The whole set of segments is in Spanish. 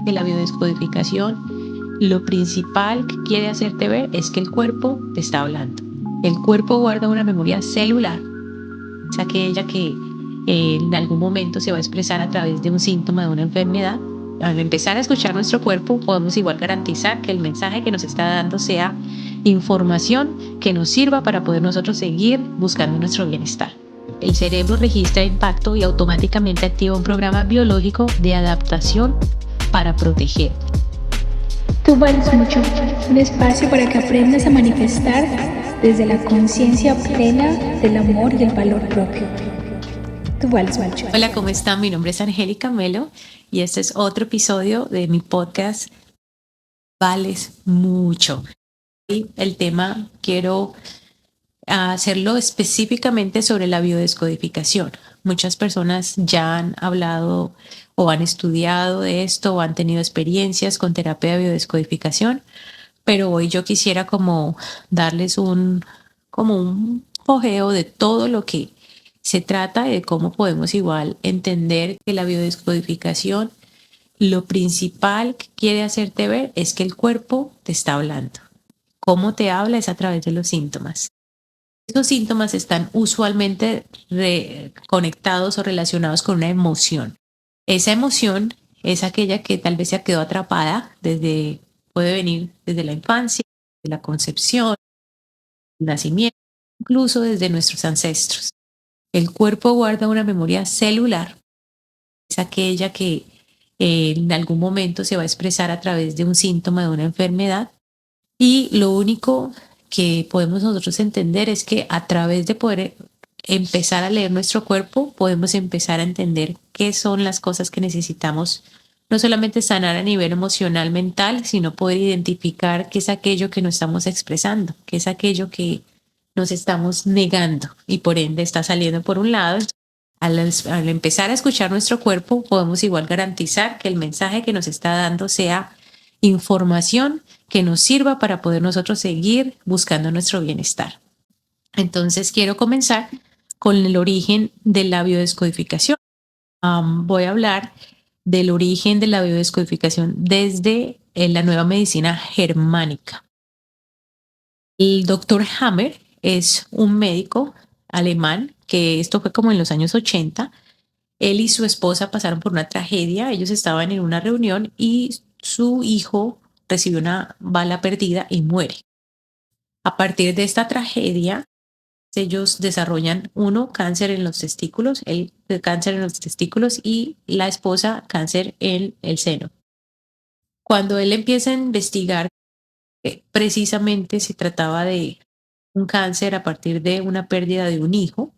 de la biodescodificación, lo principal que quiere hacerte ver es que el cuerpo te está hablando. El cuerpo guarda una memoria celular, es aquella que en algún momento se va a expresar a través de un síntoma de una enfermedad. Al empezar a escuchar nuestro cuerpo, podemos igual garantizar que el mensaje que nos está dando sea información que nos sirva para poder nosotros seguir buscando nuestro bienestar. El cerebro registra impacto y automáticamente activa un programa biológico de adaptación para proteger. Tú vales mucho, un espacio para que aprendas a manifestar desde la conciencia plena del amor y el valor propio. Tú vales mucho. Hola, ¿cómo están? Mi nombre es Angélica Melo y este es otro episodio de mi podcast Vales Mucho. Y el tema quiero hacerlo específicamente sobre la biodescodificación. Muchas personas ya han hablado o han estudiado de esto o han tenido experiencias con terapia de biodescodificación, pero hoy yo quisiera como darles un ojeo de todo lo que se trata, de cómo podemos igual entender que la biodescodificación, lo principal que quiere hacerte ver es que el cuerpo te está hablando. Cómo te habla es a través de los síntomas. Estos síntomas están usualmente conectados o relacionados con una emoción. Esa emoción es aquella que tal vez se quedó atrapada puede venir desde la infancia, de la concepción, el nacimiento, incluso desde nuestros ancestros. El cuerpo guarda una memoria celular, es aquella que en algún momento se va a expresar a través de un síntoma de una enfermedad, y lo único que podemos nosotros entender es que a través de poder empezar a leer nuestro cuerpo, podemos empezar a entender qué son las cosas que necesitamos, no solamente sanar a nivel emocional, mental, sino poder identificar qué es aquello que no estamos expresando, qué es aquello que nos estamos negando y por ende está saliendo por un lado. Al empezar a escuchar nuestro cuerpo, podemos igual garantizar que el mensaje que nos está dando sea información que nos sirva para poder nosotros seguir buscando nuestro bienestar. Entonces quiero comenzar con el origen de la biodescodificación. Voy a hablar del origen de la biodescodificación desde la nueva medicina germánica. El doctor Hammer es un médico alemán que esto fue como en los años 80. Él y su esposa pasaron por una tragedia. Ellos estaban en una reunión y su hijo recibió una bala perdida y muere. A partir de esta tragedia, ellos desarrollan cáncer en los testículos, el cáncer en los testículos y la esposa cáncer en el seno. Cuando él empieza a investigar, precisamente se trataba de un cáncer a partir de una pérdida de un hijo,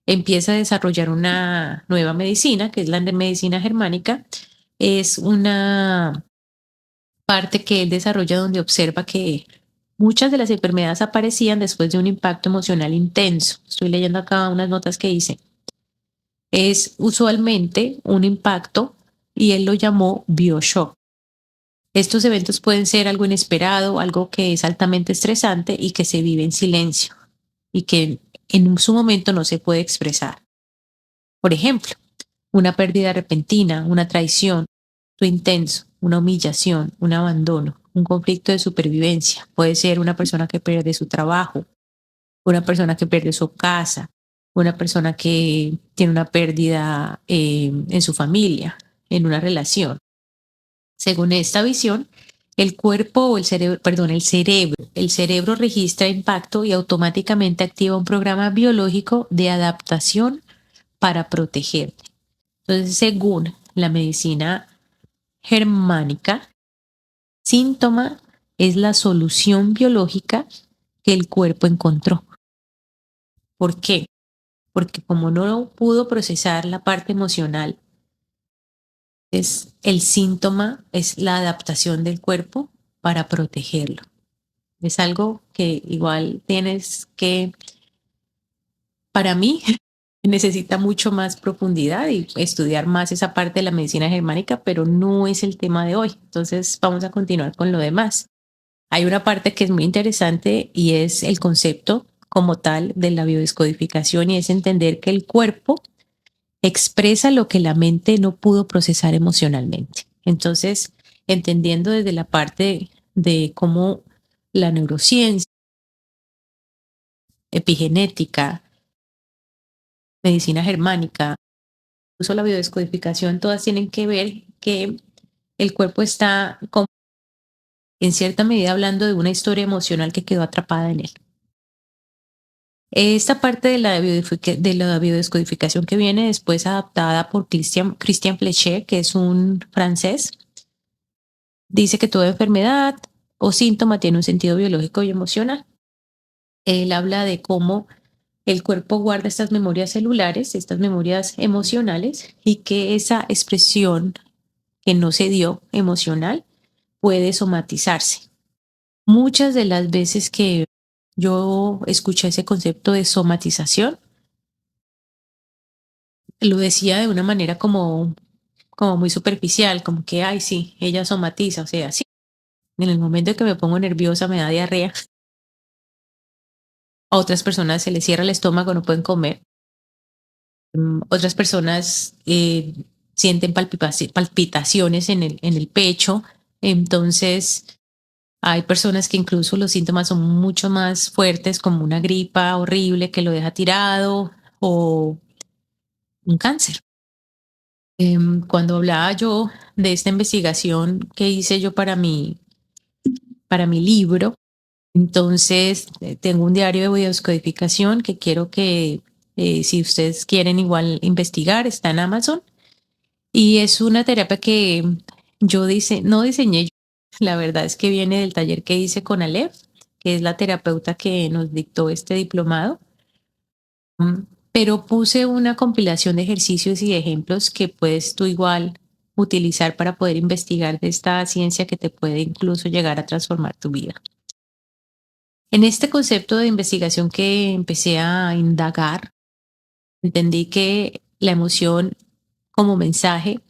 empieza a desarrollar una nueva medicina, que es la de medicina germánica. Es una parte que él desarrolla donde observa que muchas de las enfermedades aparecían después de un impacto emocional intenso. Estoy leyendo acá unas notas que hice. Es usualmente un impacto y él lo llamó bioshock. Estos eventos pueden ser algo inesperado, algo que es altamente estresante y que se vive en silencio y que en su momento no se puede expresar. Por ejemplo, una pérdida repentina, una traición, un intenso, una humillación, un abandono, un conflicto de supervivencia. Puede ser una persona que pierde su trabajo, una persona que pierde su casa, una persona que tiene una pérdida en su familia, en una relación. Según esta visión, el cuerpo o el cerebro registra impacto y automáticamente activa un programa biológico de adaptación para protegerte. Entonces, según la medicina germánica, síntoma es la solución biológica que el cuerpo encontró. ¿Por qué? Porque como no pudo procesar la parte emocional, el síntoma es la adaptación del cuerpo para protegerlo. Es algo que igual tienes que, para mí, necesita mucho más profundidad y estudiar más esa parte de la medicina germánica, pero no es el tema de hoy. Entonces vamos a continuar con lo demás. Hay una parte que es muy interesante y es el concepto como tal de la biodescodificación, y es entender que el cuerpo expresa lo que la mente no pudo procesar emocionalmente. Entonces, entendiendo desde la parte de cómo la neurociencia, epigenética, medicina germánica, incluso la biodescodificación, todas tienen que ver que el cuerpo está en cierta medida hablando de una historia emocional que quedó atrapada en él. Esta parte de de la biodescodificación que viene después adaptada por Christian Fleché, que es un francés, dice que toda enfermedad o síntoma tiene un sentido biológico y emocional. Él habla de cómo el cuerpo guarda estas memorias celulares, estas memorias emocionales, y que esa expresión que no se dio emocional puede somatizarse. Muchas de las veces que yo escuché ese concepto de somatización, lo decía de una manera como muy superficial, como que, ay, sí, ella somatiza, o sea, sí. En el momento en que me pongo nerviosa me da diarrea. A otras personas se les cierra el estómago, no pueden comer. Otras personas sienten palpitaciones en el pecho. Entonces, hay personas que incluso los síntomas son mucho más fuertes, como una gripa horrible que lo deja tirado o un cáncer. Cuando hablaba yo de esta investigación que hice yo para mi libro, entonces tengo un diario de biodescodificación que quiero que si ustedes quieren igual investigar, está en Amazon y es una terapia que no diseñé yo. La verdad es que viene del taller que hice con Aleph, que es la terapeuta que nos dictó este diplomado. Mm, Pero puse una compilación de ejercicios y de ejemplos que puedes tú igual utilizar para poder investigar de esta ciencia que te puede incluso llegar a transformar tu vida. En este concepto de investigación que empecé a indagar, entendí que la emoción como mensaje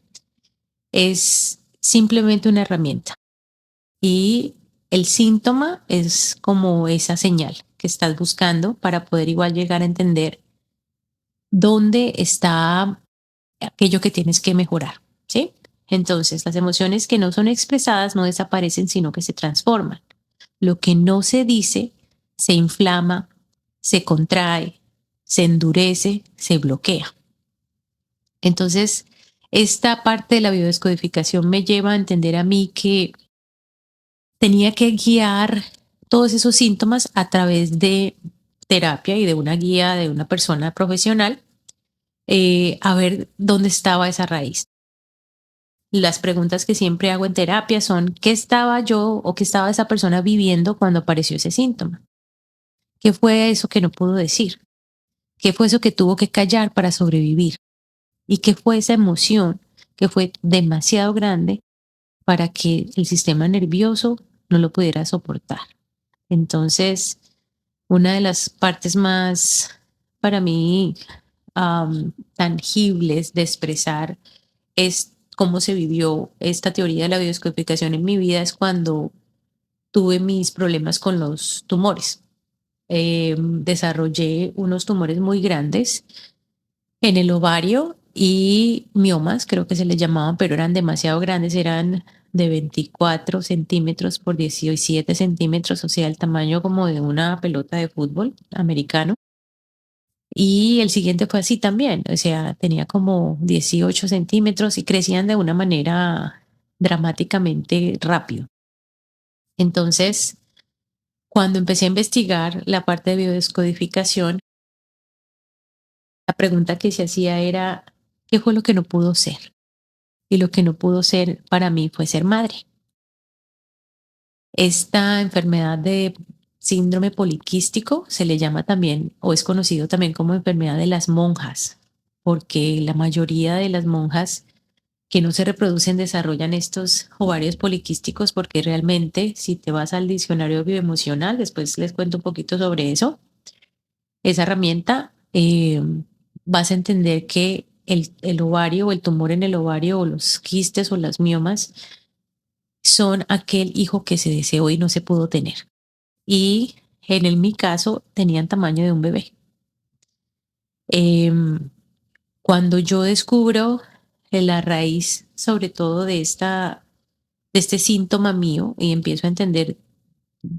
es simplemente una herramienta y el síntoma es como esa señal que estás buscando para poder igual llegar a entender dónde está aquello que tienes que mejorar, ¿sí? Entonces, las emociones que no son expresadas no desaparecen, sino que se transforman. Lo que no se dice se inflama, se contrae, se endurece, se bloquea. Entonces, esta parte de la biodescodificación me lleva a entender a mí que tenía que guiar todos esos síntomas a través de terapia y de una guía de una persona profesional, a ver dónde estaba esa raíz. Las preguntas que siempre hago en terapia son, ¿qué estaba yo o qué estaba esa persona viviendo cuando apareció ese síntoma? ¿Qué fue eso que no pudo decir? ¿Qué fue eso que tuvo que callar para sobrevivir? ¿Y qué fue esa emoción que fue demasiado grande para que el sistema nervioso no lo pudiera soportar? Entonces, una de las partes más, para mí, tangibles de expresar es cómo se vivió esta teoría de la biodescodificación en mi vida es cuando tuve mis problemas con los tumores. Desarrollé unos tumores muy grandes en el ovario y miomas, creo que se les llamaban, pero eran demasiado grandes, eran de 24 centímetros por 17 centímetros, o sea, el tamaño como de una pelota de fútbol americano. Y el siguiente fue así también, o sea, tenía como 18 centímetros y crecían de una manera dramáticamente rápido. Entonces, cuando empecé a investigar la parte de biodescodificación, la pregunta que se hacía era, ¿qué fue lo que no pudo ser? Y lo que no pudo ser para mí fue ser madre. Esta enfermedad de síndrome poliquístico se le llama también, o es conocido también como enfermedad de las monjas, porque la mayoría de las monjas que no se reproducen desarrollan estos ovarios poliquísticos porque realmente si te vas al diccionario bioemocional, después les cuento un poquito sobre eso, esa herramienta, vas a entender que el ovario o el tumor en el ovario o los quistes o las miomas son aquel hijo que se deseó y no se pudo tener. Y mi caso tenían tamaño de un bebé. Em, Cuando yo descubro la raíz sobre todo de este síntoma mío y empiezo a entender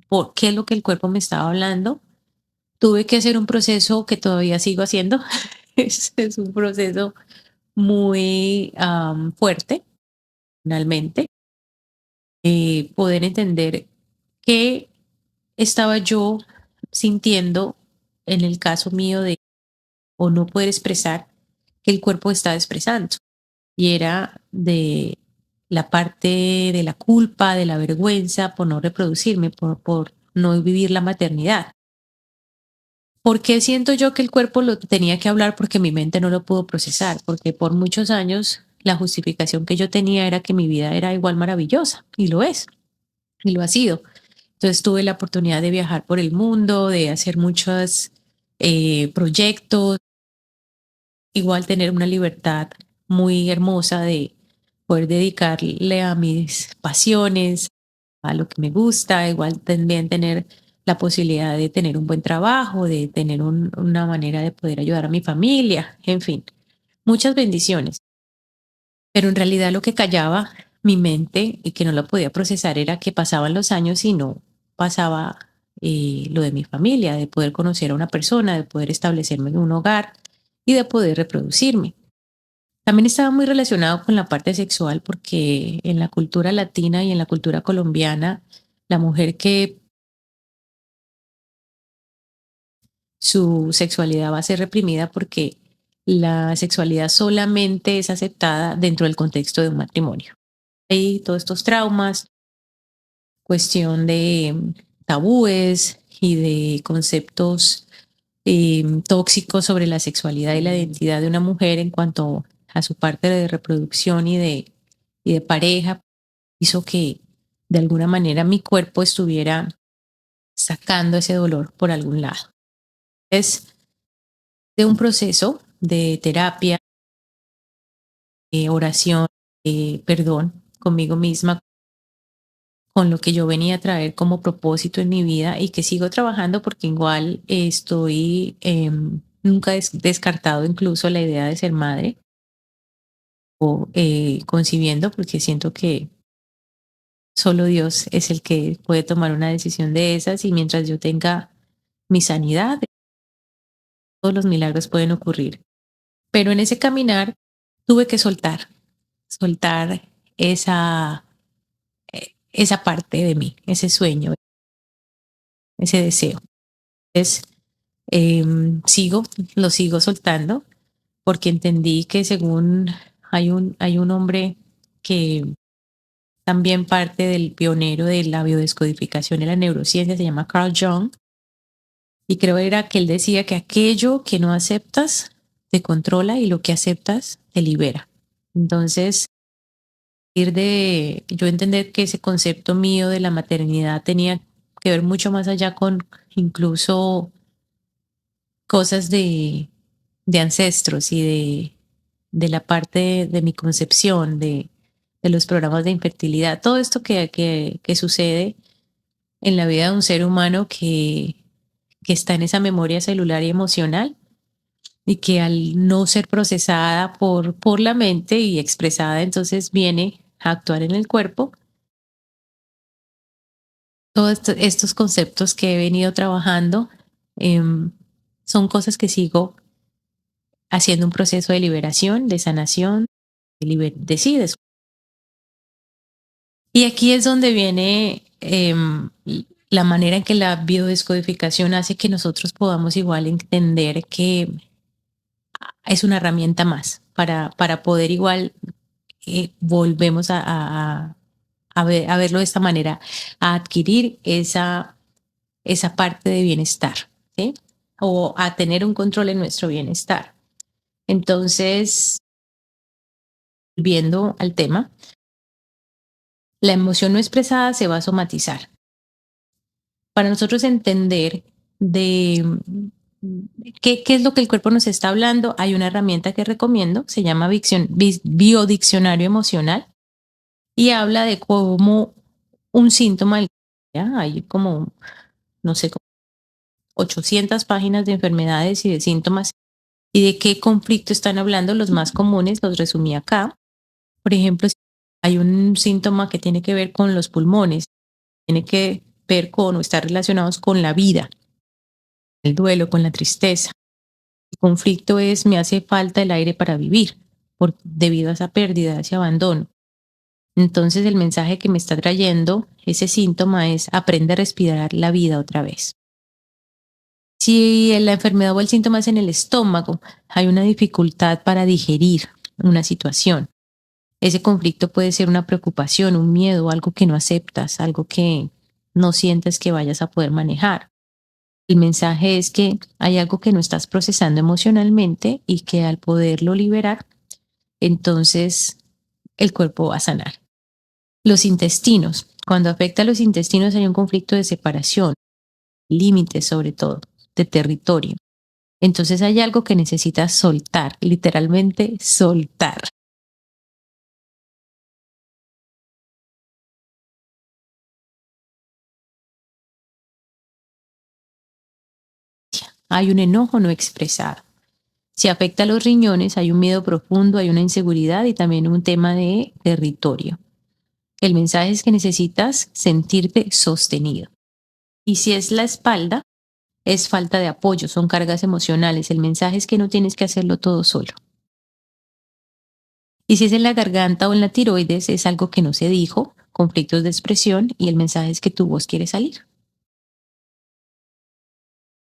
por qué es lo que el cuerpo me estaba hablando, tuve que hacer un proceso que todavía sigo haciendo. Es un proceso muy fuerte, finalmente, poder entender qué estaba yo sintiendo en el caso mío de o no poder expresar que el cuerpo estaba expresando. Y era de la parte de la culpa, de la vergüenza por no reproducirme, por no vivir la maternidad. ¿Por qué siento yo que el cuerpo lo tenía que hablar? Porque mi mente no lo pudo procesar, porque por muchos años la justificación que yo tenía era que mi vida era igual maravillosa, y lo es, y lo ha sido. Entonces tuve la oportunidad de viajar por el mundo, de hacer muchos proyectos, igual tener una libertad muy hermosa de poder dedicarle a mis pasiones, a lo que me gusta, igual también tener la posibilidad de tener un buen trabajo, de tener una manera de poder ayudar a mi familia, en fin, muchas bendiciones. Pero en realidad lo que callaba mi mente y que no lo podía procesar era que pasaban los años y no pasaba lo de mi familia, de poder conocer a una persona, de poder establecerme en un hogar y de poder reproducirme. También estaba muy relacionado con la parte sexual porque en la cultura latina y en la cultura colombiana, la mujer que su sexualidad va a ser reprimida porque la sexualidad solamente es aceptada dentro del contexto de un matrimonio. Hay todos estos traumas, cuestión de tabúes y de conceptos tóxicos sobre la sexualidad y la identidad de una mujer en cuanto a su parte de reproducción y de pareja, hizo que de alguna manera mi cuerpo estuviera sacando ese dolor por algún lado. Es de un proceso de terapia, oración, perdón conmigo misma, con lo que yo venía a traer como propósito en mi vida y que sigo trabajando porque igual estoy, nunca he descartado incluso la idea de ser madre o concibiendo porque siento que solo Dios es el que puede tomar una decisión de esas y mientras yo tenga mi sanidad, todos los milagros pueden ocurrir. Pero en ese caminar tuve que soltar esa, esa parte de mí, ese sueño, ese deseo. Entonces, sigo, lo sigo soltando porque entendí que según hay un hombre que también parte del pionero de la biodescodificación y la neurociencia, se llama Carl Jung, y creo era que él decía que aquello que no aceptas te controla y lo que aceptas te libera. Entonces, ir de yo entender que ese concepto mío de la maternidad tenía que ver mucho más allá con incluso cosas de ancestros y de la parte de mi concepción, de los programas de infertilidad, todo esto que sucede en la vida de un ser humano que está en esa memoria celular y emocional y que al no ser procesada por la mente y expresada, entonces viene a actuar en el cuerpo. Todos estos conceptos que he venido trabajando em, son cosas que sigo haciendo un proceso de liberación, de sanación, de sí, y aquí es donde viene la manera en que la biodescodificación hace que nosotros podamos igual entender que es una herramienta más para poder igual volvemos a verlo de esta manera, a adquirir esa parte de bienestar, ¿sí? O a tener un control en nuestro bienestar. Entonces, volviendo al tema, la emoción no expresada se va a somatizar. Para nosotros entender de qué es lo que el cuerpo nos está hablando, hay una herramienta que recomiendo, se llama biodiccionario emocional y habla de cómo un síntoma, ¿ya? Hay como, no sé, como 800 páginas de enfermedades y de síntomas y de qué conflicto están hablando, los más comunes los resumí acá. Por ejemplo, si hay un síntoma que tiene que ver con los pulmones, tiene que ver con o estar relacionados con la vida, el duelo, con la tristeza. El conflicto es me hace falta el aire para vivir debido a esa pérdida, a ese abandono. Entonces el mensaje que me está trayendo ese síntoma es aprende a respirar la vida otra vez. Si la enfermedad o el síntoma es en el estómago, hay una dificultad para digerir una situación. Ese conflicto puede ser una preocupación, un miedo, algo que no aceptas, algo que no sientes que vayas a poder manejar. El mensaje es que hay algo que no estás procesando emocionalmente y que al poderlo liberar, entonces el cuerpo va a sanar. Los intestinos. Cuando afecta a los intestinos hay un conflicto de separación, límites sobre todo, de territorio. Entonces hay algo que necesitas soltar, literalmente soltar. Hay un enojo no expresado. Si afecta a los riñones, hay un miedo profundo, hay una inseguridad y también un tema de territorio. El mensaje es que necesitas sentirte sostenido. Y si es la espalda, es falta de apoyo, son cargas emocionales. El mensaje es que no tienes que hacerlo todo solo. Y si es en la garganta o en la tiroides, es algo que no se dijo, conflictos de expresión y el mensaje es que tu voz quiere salir.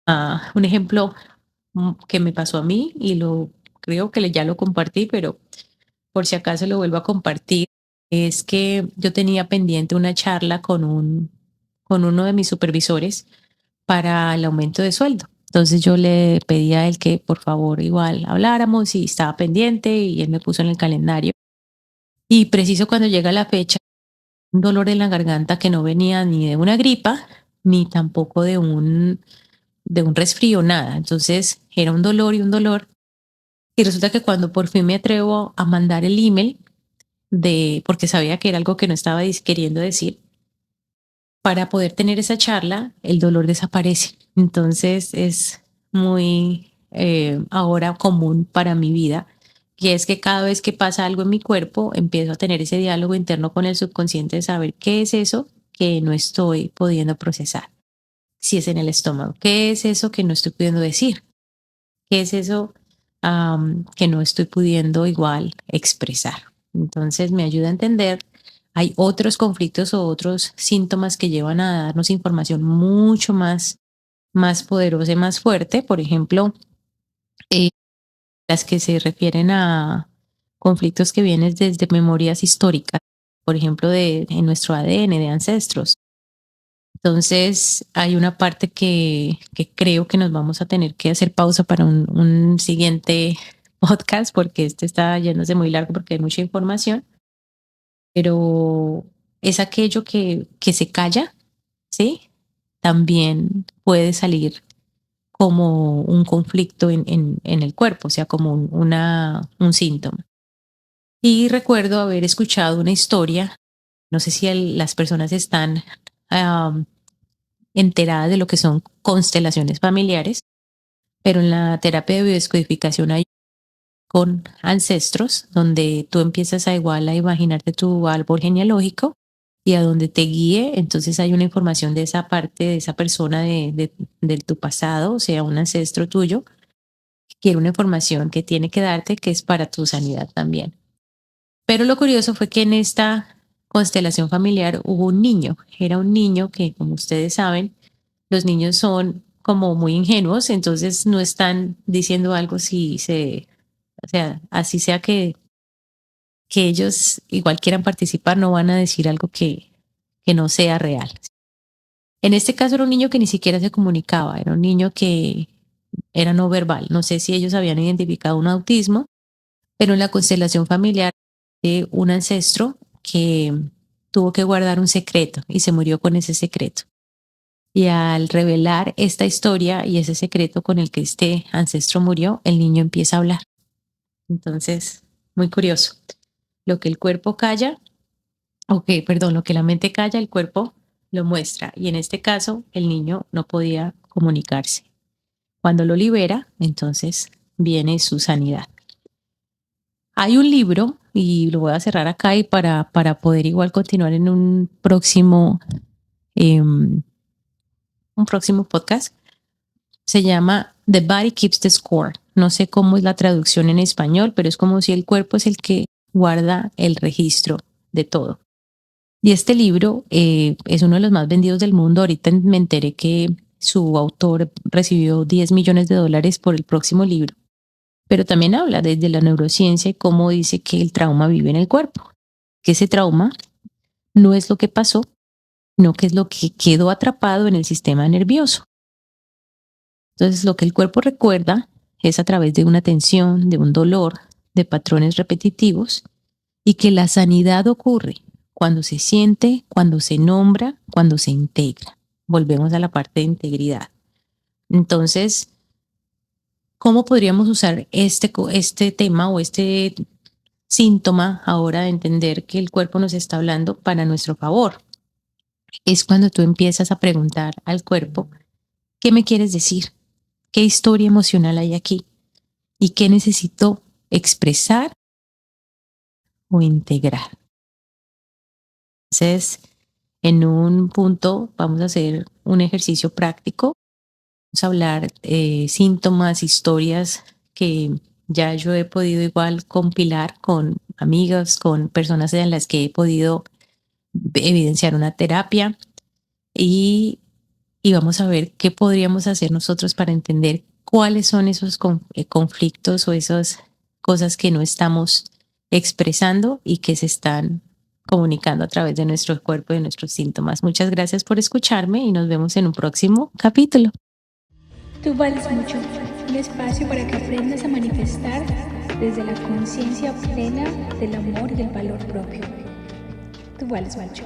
Un ejemplo que me pasó a mí y lo creo que ya lo compartí, pero por si acaso lo vuelvo a compartir, es que yo tenía pendiente una charla con uno de mis supervisores para el aumento de sueldo. Entonces yo le pedí a él que por favor igual habláramos y estaba pendiente y él me puso en el calendario. Y preciso cuando llega la fecha, un dolor en la garganta que no venía ni de una gripa, ni tampoco de un resfrío, nada. Entonces era un dolor y un dolor. Y resulta que cuando por fin me atrevo a mandar el email porque sabía que era algo que no estaba queriendo decir, para poder tener esa charla, el dolor desaparece. Entonces es muy ahora común para mi vida, que es que cada vez que pasa algo en mi cuerpo, empiezo a tener ese diálogo interno con el subconsciente de saber qué es eso que no estoy pudiendo procesar. Si es en el estómago, qué es eso que no estoy pudiendo decir, qué es eso que no estoy pudiendo igual expresar. Entonces me ayuda a entender. Hay otros conflictos o otros síntomas que llevan a darnos información mucho más poderosa y más fuerte. Por ejemplo, eh, las que se refieren a conflictos que vienen desde memorias históricas, por ejemplo, en nuestro ADN, de ancestros. Entonces, hay una parte que creo que nos vamos a tener que hacer pausa para un siguiente podcast, porque este está yéndose muy largo porque hay mucha información, pero es aquello que se calla, ¿sí? También puede salir como un conflicto en el cuerpo, o sea, como un síntoma. Y recuerdo haber escuchado una historia, no sé si las personas están am, enteradas de lo que son constelaciones familiares, pero en la terapia de biodescodificación hay con ancestros, donde tú empiezas a igual a imaginarte tu árbol genealógico y a donde te guíe, entonces hay una información de esa parte, de esa persona de tu pasado, o sea, un ancestro tuyo, que quiere una información que tiene que darte que es para tu sanidad también. Pero lo curioso fue que en esta constelación familiar hubo un niño, era un niño que, como ustedes saben, los niños son como muy ingenuos, entonces no están diciendo algo si se, o sea, así sea que ellos igual quieran participar, no van a decir algo que no sea real. En este caso era un niño que ni siquiera se comunicaba, era un niño que era no verbal. No sé si ellos habían identificado un autismo, pero en la constelación familiar de un ancestro que tuvo que guardar un secreto y se murió con ese secreto. Y al revelar esta historia y ese secreto con el que este ancestro murió, el niño empieza a hablar. Entonces, muy curioso. Lo que el cuerpo calla, perdón, lo que la mente calla, el cuerpo lo muestra. Y en este caso, el niño no podía comunicarse. Cuando lo libera, entonces viene su sanidad. Hay un libro, y lo voy a cerrar acá y para poder igual continuar en em, un próximo podcast. Se llama The Body Keeps the Score. No sé cómo es la traducción en español, pero es como si el cuerpo es el que guarda el registro de todo. Y este libro es uno de los más vendidos del mundo. Ahorita me enteré que su autor recibió $10 millones por el próximo libro. Pero también habla desde la neurociencia y cómo dice que el trauma vive en el cuerpo. Que ese trauma no es lo que pasó, sino que es lo que quedó atrapado en el sistema nervioso. Entonces, lo que el cuerpo recuerda es a través de una tensión, de un dolor, de patrones repetitivos, y que la sanidad ocurre cuando se siente, cuando se nombra, cuando se integra. Volvemos a la parte de integridad. Entonces, ¿cómo podríamos usar este tema o este síntoma ahora de entender que el cuerpo nos está hablando para nuestro favor? Es cuando tú empiezas a preguntar al cuerpo, ¿qué me quieres decir? ¿Qué historia emocional hay aquí? ¿Y qué necesito expresar o integrar? Entonces, en un punto vamos a hacer un ejercicio práctico. Vamos a hablar síntomas, historias que ya yo he podido igual compilar con amigas, con personas en las que he podido evidenciar una terapia y, y vamos a ver qué podríamos hacer nosotros para entender cuáles son esos conflictos o esas cosas que no estamos expresando y que se están comunicando a través de nuestro cuerpo y de nuestros síntomas. Muchas gracias por escucharme y nos vemos en un próximo capítulo. Tú vales mucho, un espacio para que aprendas a manifestar desde la conciencia plena del amor y el valor propio. Tú vales mucho.